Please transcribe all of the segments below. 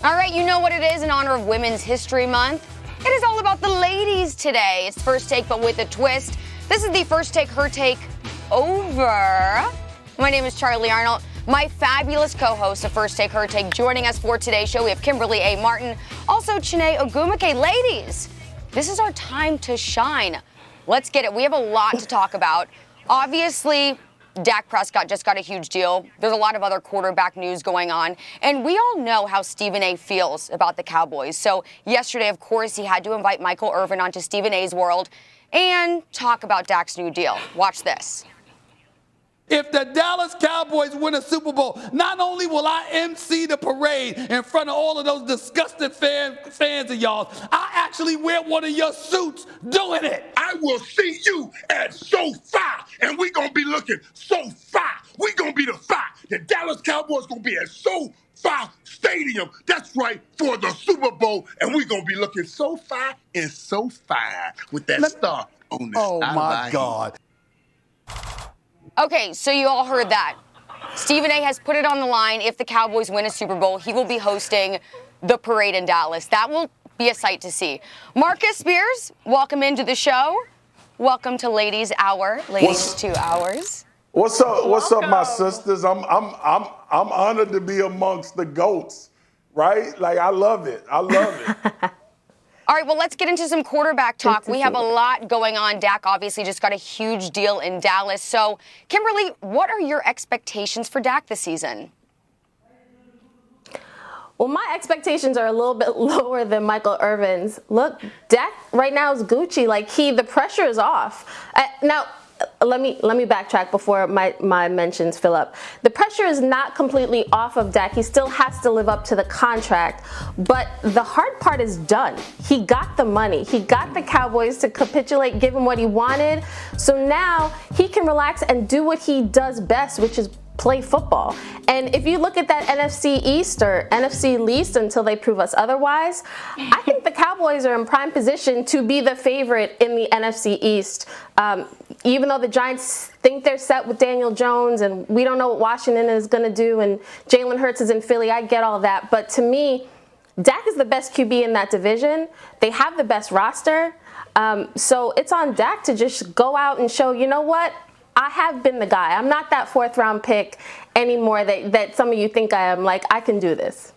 All right, you know what it is in honor of Women's History Month. It is all about the ladies today. It's First Take, but with a twist. This is the First Take, Her Take over. My name is Charlie Arnold. My fabulous co-host of First Take, Her Take joining us for today's show. We have Kimberly A. Martin, also Chene Ogumake. Ladies, this is our time to shine. Let's get it. We have a lot to talk about. Obviously, Dak Prescott just got a huge deal. There's a lot of other quarterback news going on. And we all know how Stephen A. feels about the Cowboys. So yesterday, of course, he had to invite Michael Irvin onto Stephen A.'s world and talk about Dak's new deal. Watch this. If the Dallas Cowboys win a Super Bowl, not only will I MC the parade in front of all of those disgusting fans of y'all, I actually wear one of your suits doing it. I will see you at SoFi, and we going to be looking SoFi. We going to be the fi. The Dallas Cowboys going to be at SoFi Stadium. That's right, for the Super Bowl, and we going to be looking SoFi and SoFi with that star on the Oh, my God. Okay, so you all heard that. Stephen A. has put it on the line. If the Cowboys win a Super Bowl, he will be hosting the parade in Dallas. That will be a sight to see. Marcus Spears, welcome into the show. Welcome to Ladies Hour, Ladies 2 Hours. What's up? What's up, my sisters? I'm honored to be amongst the GOATs, right? Like, I love it. I love it. All right, well, let's get into some quarterback talk. We have a lot going on. Dak obviously just got a huge deal in Dallas. So, Kimberly, what are your expectations for Dak this season? Well, my expectations are a little bit lower than Michael Irvin's. Look, Dak right now is Gucci. Like, the pressure is off. Now, let me backtrack before my mentions fill up. The pressure is not completely off of Dak. He still has to live up to the contract, but the hard part is done. He got the money. He got the Cowboys to capitulate, give him what he wanted. So now he can relax and do what he does best, which is play football. And if you look at that NFC East or NFC least until they prove us otherwise, I think the Cowboys are in prime position to be the favorite in the NFC East. Even though the Giants think they're set with Daniel Jones and we don't know what Washington is going to do and Jalen Hurts is in Philly, I get all that. But to me, Dak is the best QB in that division. They have the best roster. So it's on Dak to just go out and show, you know what? I have been the guy. I'm not that fourth round pick anymore that some of you think I am. Like, I can do this.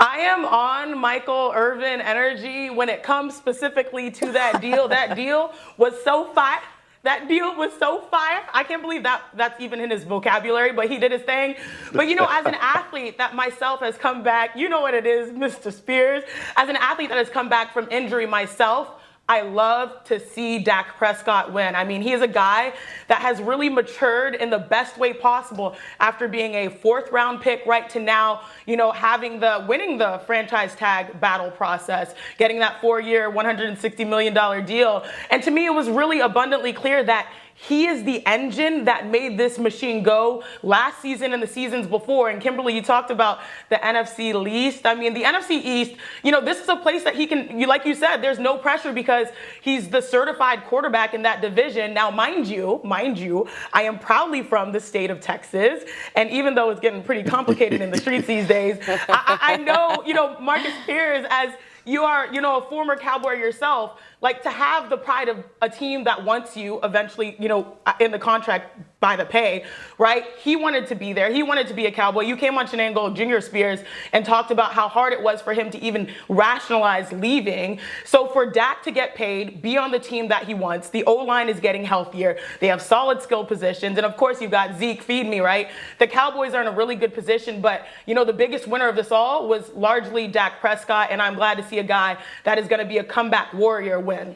I am on Michael Irvin energy when it comes specifically to that deal. That deal was so fire. That deal was so fire. I can't believe that's even in his vocabulary, but he did his thing. But, you know, as an athlete that myself has come back, you know what it is, Mr. Spears. As an athlete that has come back from injury myself, I love to see Dak Prescott win. I mean, he is a guy that has really matured in the best way possible after being a fourth round pick right to now, you know, winning the franchise tag battle process, getting that 4-year, $160 million deal. And to me, it was really abundantly clear that he is the engine that made this machine go last season and the seasons before. And Kimberly, you talked about the NFC East. I mean, the NFC East, you know, this is a place that he can, like you said, there's no pressure because he's the certified quarterback in that division. Now, mind you, I am proudly from the state of Texas. And even though it's getting pretty complicated in the streets these days, I know, you know, Marcus Spears, as you are, you know, a former Cowboy yourself, like to have the pride of a team that wants you eventually, you know, in the contract by the pay, right? He wanted to be there. He wanted to be a Cowboy. You came on Shenango Junior Spears and talked about how hard it was for him to even rationalize leaving. So for Dak to get paid, be on the team that he wants, the O-line is getting healthier. They have solid skill positions. And of course, you've got Zeke, feed me, right? The Cowboys are in a really good position. But, you know, the biggest winner of this all was largely Dak Prescott. And I'm glad to see a guy that is going to be a comeback warrior win.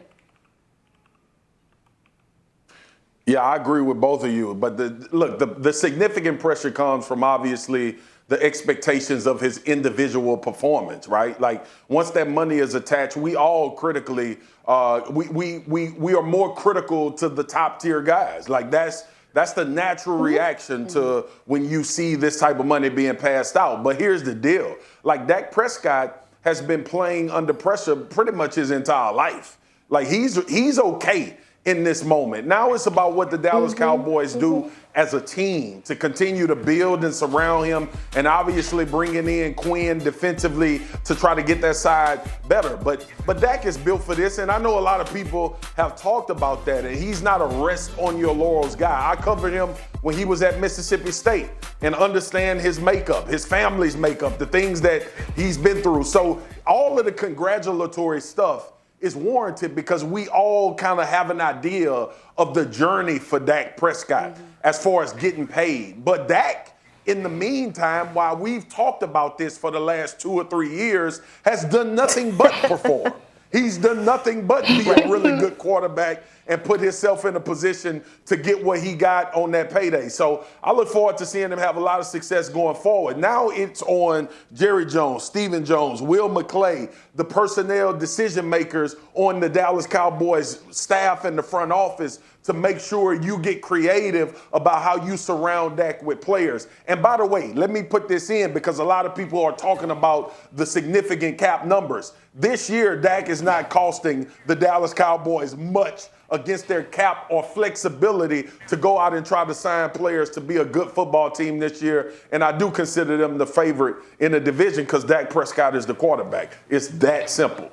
Yeah, I agree with both of you. But the significant pressure comes from obviously the expectations of his individual performance, right? Like once that money is attached, we all critically, we are more critical to the top tier guys. Like that's the natural reaction to when you see this type of money being passed out. But here's the deal: like Dak Prescott has been playing under pressure pretty much his entire life. Like he's okay in this moment. Now it's about what the Dallas Cowboys do as a team to continue to build and surround him, and obviously bringing in Quinn defensively to try to get that side better. But Dak is built for this, and I know a lot of people have talked about that, and he's not a rest on your laurels guy. I covered him when he was at Mississippi State and understand his makeup, his family's makeup, the things that he's been through. So all of the congratulatory stuff is warranted because we all kind of have an idea of the journey for Dak Prescott as far as getting paid. But Dak, in the meantime, while we've talked about this for the last 2 or 3 years, has done nothing but perform. He's done nothing but be a really good quarterback and put himself in a position to get what he got on that payday. So I look forward to seeing him have a lot of success going forward. Now it's on Jerry Jones, Stephen Jones, Will McClay, the personnel decision makers on the Dallas Cowboys staff and the front office to make sure you get creative about how you surround Dak with players. And by the way, let me put this in because a lot of people are talking about the significant cap numbers. This year, Dak is not costing the Dallas Cowboys much against their cap or flexibility to go out and try to sign players to be a good football team this year. And I do consider them the favorite in the division because Dak Prescott is the quarterback. It's that simple.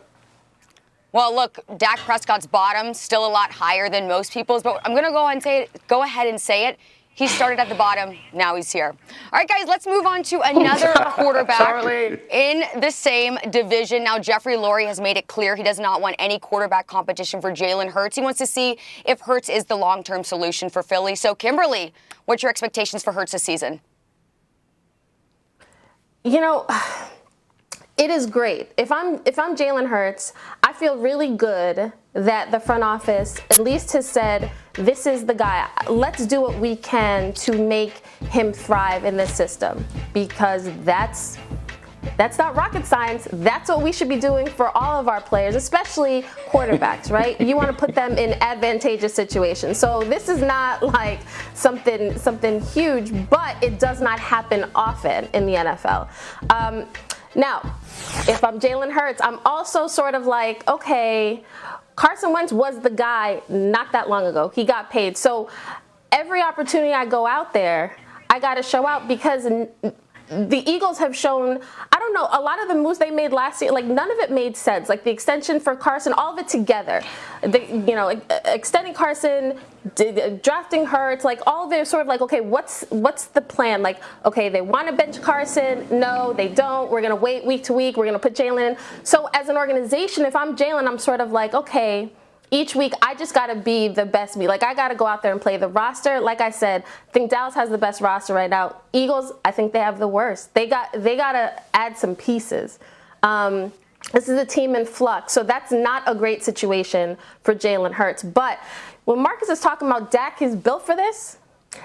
Well, look, Dak Prescott's bottom still a lot higher than most people's, but I'm going to go ahead and say it. He started at the bottom. Now he's here. All right, guys, let's move on to another quarterback in the same division. Now, Jeffrey Lurie has made it clear he does not want any quarterback competition for Jalen Hurts. He wants to see if Hurts is the long-term solution for Philly. So, Kimberly, what's your expectations for Hurts this season? You know, it is great. If I'm Jalen Hurts, I feel really good that the front office at least has said, this is the guy. Let's do what we can to make him thrive in this system, because that's not rocket science. That's what we should be doing for all of our players, especially quarterbacks, right? You want to put them in advantageous situations. So this is not like something huge, but it does not happen often in the NFL. Now, if I'm Jalen Hurts, I'm also sort of like, okay, Carson Wentz was the guy not that long ago. He got paid. So every opportunity I go out there, I got to show out because the Eagles have shown, I don't know, a lot of the moves they made last year, like none of it made sense. Like the extension for Carson, all of it together. Extending Carson, drafting Hurts, like all of it is sort of like, okay, what's the plan? Like, okay, they want to bench Carson. No, they don't. We're going to wait week to week. We're going to put Jalen in. So as an organization, if I'm Jalen, I'm sort of like, okay, each week, I just got to be the best me. Like, I got to go out there and play the roster. Like I said, I think Dallas has the best roster right now. Eagles, I think they have the worst. They got to add some pieces. This is a team in flux, so that's not a great situation for Jalen Hurts. But when Marcus is talking about Dak is built for this,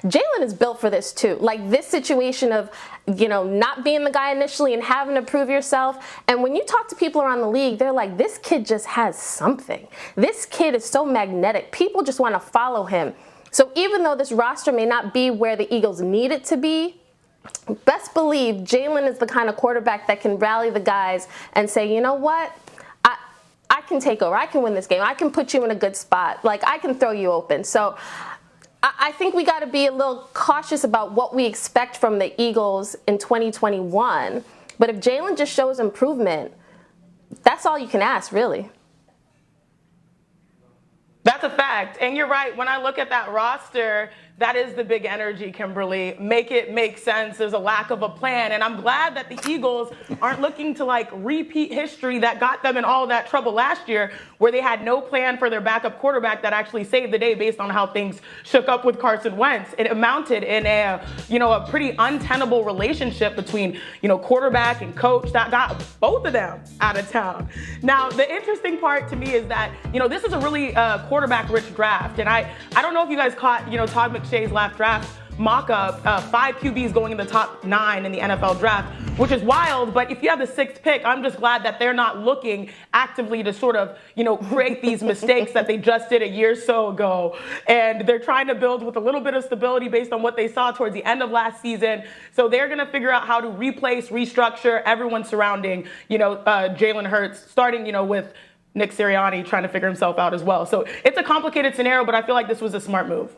Jalen is built for this too. Like this situation of, not being the guy initially and having to prove yourself. And when you talk to people around the league, they're like, this kid just has something. This kid is so magnetic. People just want to follow him. So even though this roster may not be where the Eagles need it to be, best believe Jalen is the kind of quarterback that can rally the guys and say, you know what? I can take over. I can win this game. I can put you in a good spot. Like, I can throw you open. So I think we got to be a little cautious about what we expect from the Eagles in 2021. But if Jalen just shows improvement, that's all you can ask, really. That's a fact. And you're right. When I look at that roster, that is the big energy, Kimberly. Make it make sense. There's a lack of a plan. And I'm glad that the Eagles aren't looking to repeat history that got them in all that trouble last year, where they had no plan for their backup quarterback that actually saved the day based on how things shook up with Carson Wentz. It amounted in a pretty untenable relationship between, quarterback and coach that got both of them out of town. Now, the interesting part to me is that, this is a really quarterback-rich draft. And I don't know if you guys caught, Todd McShay's last draft mock-up, 5 QBs going in the top 9 in the NFL draft, which is wild. But if you have the 6th pick, I'm just glad that they're not looking actively to sort of, create these mistakes that they just did a year or so ago. And they're trying to build with a little bit of stability based on what they saw towards the end of last season. So they're going to figure out how to replace, restructure everyone surrounding, Jalen Hurts, starting, with Nick Sirianni trying to figure himself out as well. So it's a complicated scenario, but I feel like this was a smart move.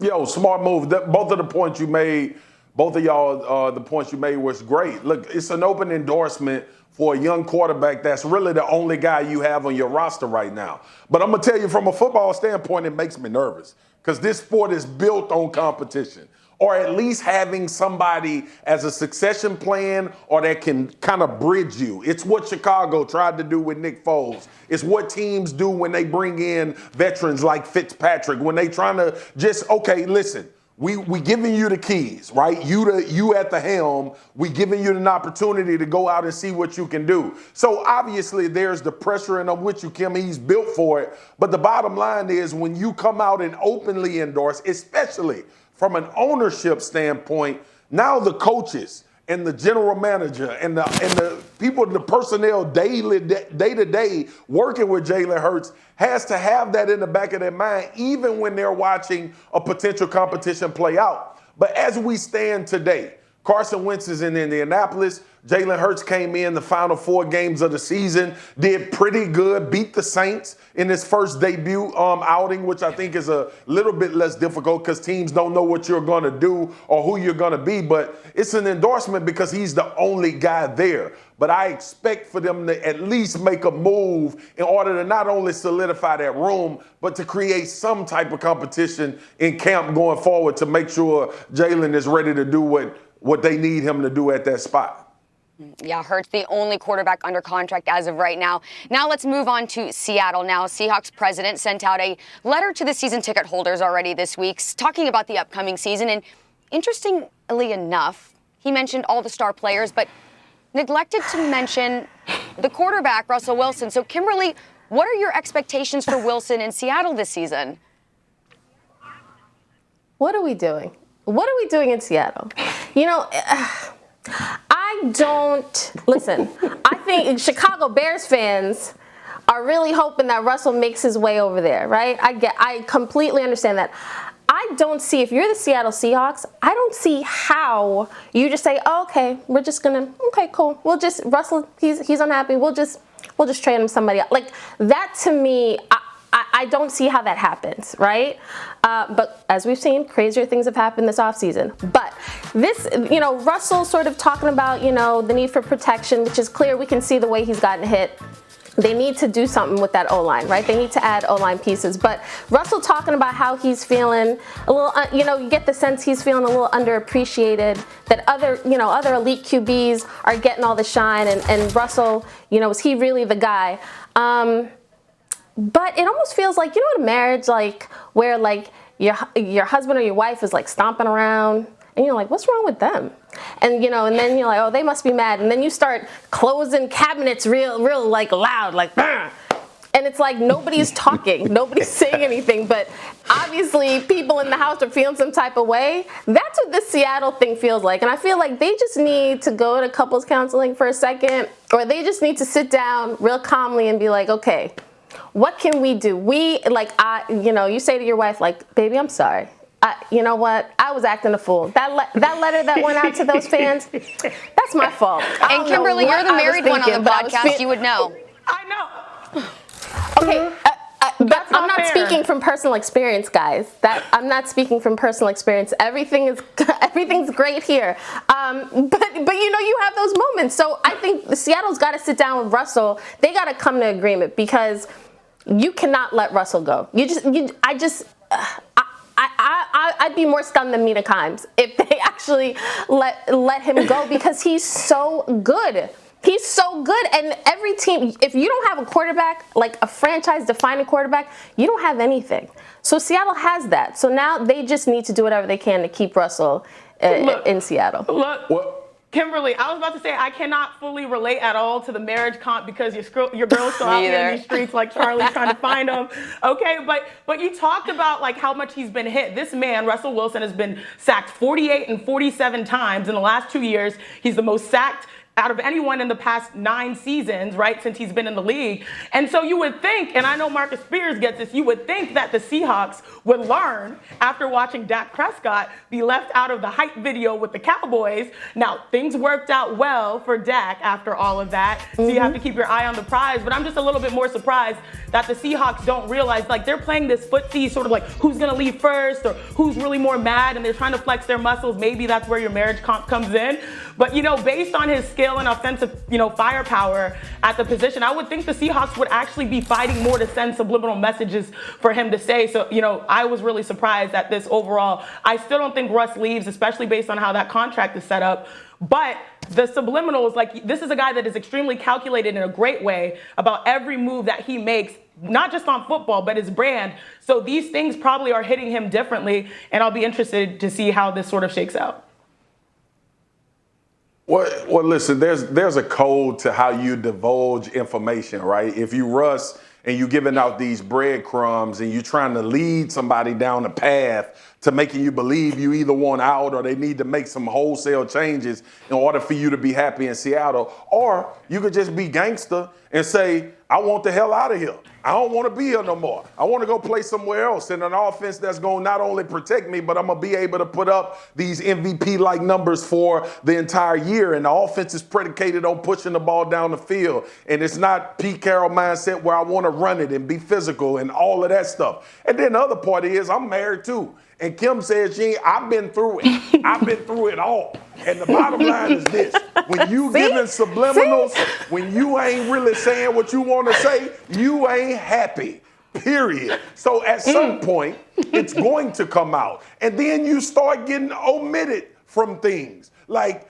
Yo, smart move. Both of the points you made, both of y'all, the points you made was great. Look, it's an open endorsement for a young quarterback that's really the only guy you have on your roster right now. But I'm going to tell you, from a football standpoint, it makes me nervous because this sport is built on competition, or at least having somebody as a succession plan or that can kind of bridge you. It's what Chicago tried to do with Nick Foles. It's what teams do when they bring in veterans like Fitzpatrick, when they trying to just, okay, listen, we giving you the keys, right? You at the helm. We giving you an opportunity to go out and see what you can do. So obviously there's the pressure, and I'm with you, Kim. He's built for it. But the bottom line is, when you come out and openly endorse, especially from an ownership standpoint, now the coaches and the general manager and the people, the personnel day to day working with Jalen Hurts has to have that in the back of their mind, even when they're watching a potential competition play out. But as we stand today, Carson Wentz is in Indianapolis. Jalen Hurts came in the final 4 games of the season, did pretty good, beat the Saints in his first debut outing, which I think is a little bit less difficult because teams don't know what you're going to do or who you're going to be. But it's an endorsement because he's the only guy there. But I expect for them to at least make a move in order to not only solidify that room, but to create some type of competition in camp going forward to make sure Jalen is ready to do what they need him to do at that spot. Yeah, Hurts the only quarterback under contract as of right now. Now let's move on to Seattle. Now, Seahawks president sent out a letter to the season ticket holders already this week talking about the upcoming season. And interestingly enough, he mentioned all the star players, but neglected to mention the quarterback, Russell Wilson. So, Kimberly, what are your expectations for Wilson in Seattle this season? What are we doing? What are we doing in Seattle? You know, I don't listen. I think Chicago Bears fans are really hoping that Russell makes his way over there, right? I completely understand that. I don't see, if you're the Seattle Seahawks, I don't see how you just say, oh, okay, we're just gonna, okay, cool. We'll just, Russell, he's unhappy. We'll just trade him to somebody else. Like, that to me, I don't see how that happens, right? But as we've seen, crazier things have happened this offseason. But this, Russell sort of talking about, the need for protection, which is clear. We can see the way he's gotten hit. They need to do something with that O-line, right? They need to add O-line pieces. But Russell talking about how he's feeling a little, you get the sense he's feeling a little underappreciated, that other elite QBs are getting all the shine, and Russell, is he really the guy? But it almost feels like, a marriage, like, where, like, your husband or your wife is, like, stomping around, and you're like, what's wrong with them? And, and then you're like, oh, they must be mad. And then you start closing cabinets real, like, loud, like, Burr! And it's like nobody's talking, nobody's saying anything, but obviously people in the house are feeling some type of way. That's what this Seattle thing feels like. And I feel like they just need to go to couples counseling for a second, or they just need to sit down real calmly and be like, okay, what can we do? You say to your wife, like, baby, I'm sorry. You know what? I was acting a fool. That letter that went out to those fans, that's my fault. And Kimberly, you're the married one on the podcast. You would know. I know. Okay. I'm not speaking from personal experience, guys. I'm not speaking from personal experience. Everything's great here. But you have those moments. So I think Seattle's got to sit down with Russell. They got to come to agreement, because you cannot let Russell go. I'd be more stunned than Mina Kimes if they actually let him go, because he's so good. He's so good. And every team, if you don't have a quarterback, like a franchise-defining quarterback, you don't have anything. So Seattle has that. So now they just need to do whatever they can to keep Russell in Seattle. Look, Kimberly, I was about to say I cannot fully relate at all to the marriage comp, because your girl's still out there in these streets like Charlie's trying to find him. Okay, but you talked about like how much he's been hit. This man, Russell Wilson, has been sacked 48 and 47 times in the last 2 years. He's the most sacked out of anyone in the past 9 seasons, right, since he's been in the league. And so you would think, and I know Marcus Spears gets this, you would think that the Seahawks would learn after watching Dak Prescott be left out of the hype video with the Cowboys. Now, things worked out well for Dak after all of that, so you have to keep your eye on the prize. But I'm just a little bit more surprised that the Seahawks don't realize, like, they're playing this footsie sort of like who's going to leave first or who's really more mad, and they're trying to flex their muscles. Maybe that's where your marriage comp comes in. But, based on his skill and offensive, firepower at the position, I would think the Seahawks would actually be fighting more to send subliminal messages for him to say. So, I was really surprised at this overall. I still don't think Russ leaves, especially based on how that contract is set up. But the subliminals, like, this is a guy that is extremely calculated in a great way about every move that he makes, not just on football, but his brand. So these things probably are hitting him differently, and I'll be interested to see how this sort of shakes out. Well, listen, there's a code to how you divulge information, right? If you Russ and you're giving out these breadcrumbs and you're trying to lead somebody down a path to making you believe you either want out or they need to make some wholesale changes in order for you to be happy in Seattle, or you could just be gangster and say, I want the hell out of here. I don't want to be here no more. I want to go play somewhere else in an offense that's going to not only protect me, but I'm going to be able to put up these MVP-like numbers for the entire year. And the offense is predicated on pushing the ball down the field. And it's not Pete Carroll mindset where I want to run it and be physical and all of that stuff. And then the other part is I'm married too. And Kim says, I've been through it. I've been through it all. And the bottom line is this. When you giving subliminals, when you ain't really saying what you want to say, you ain't happy, period. So at some point, it's going to come out. And then you start getting omitted from things. Like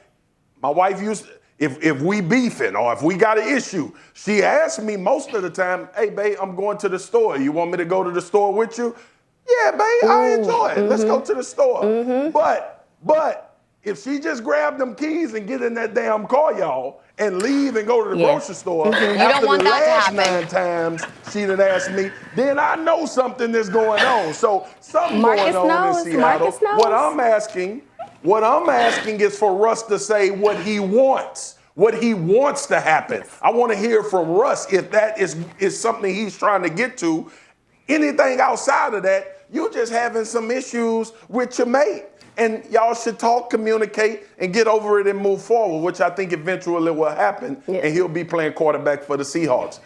my wife used to, if we beefing or if we got an issue, she asked me most of the time, hey, babe, I'm going to the store. You want me to go to the store with you? Yeah, babe, I enjoy it. Let's go to the store. But if she just grab them keys and get in that damn car, y'all, and leave and go to the grocery store, You don't want that to happen. 9 times she done asked me, then I know something is going on. So something Marcus going on knows. in Seattle. Marcus knows. What I'm asking is for Russ to say what he wants. What he wants to happen. I want to hear from Russ if that is something he's trying to get to. Anything outside of that, you're just having some issues with your mate. And y'all should talk, communicate, and get over it and move forward, which I think eventually will happen. Yeah. And he'll be playing quarterback for the Seahawks.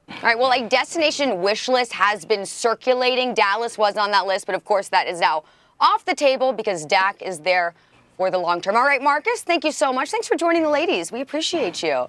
All right, well, a destination wish list has been circulating. Dallas was on that list, but of course that is now off the table because Dak is there for the long term. All right, Marcus, thank you so much. Thanks for joining the ladies. We appreciate you.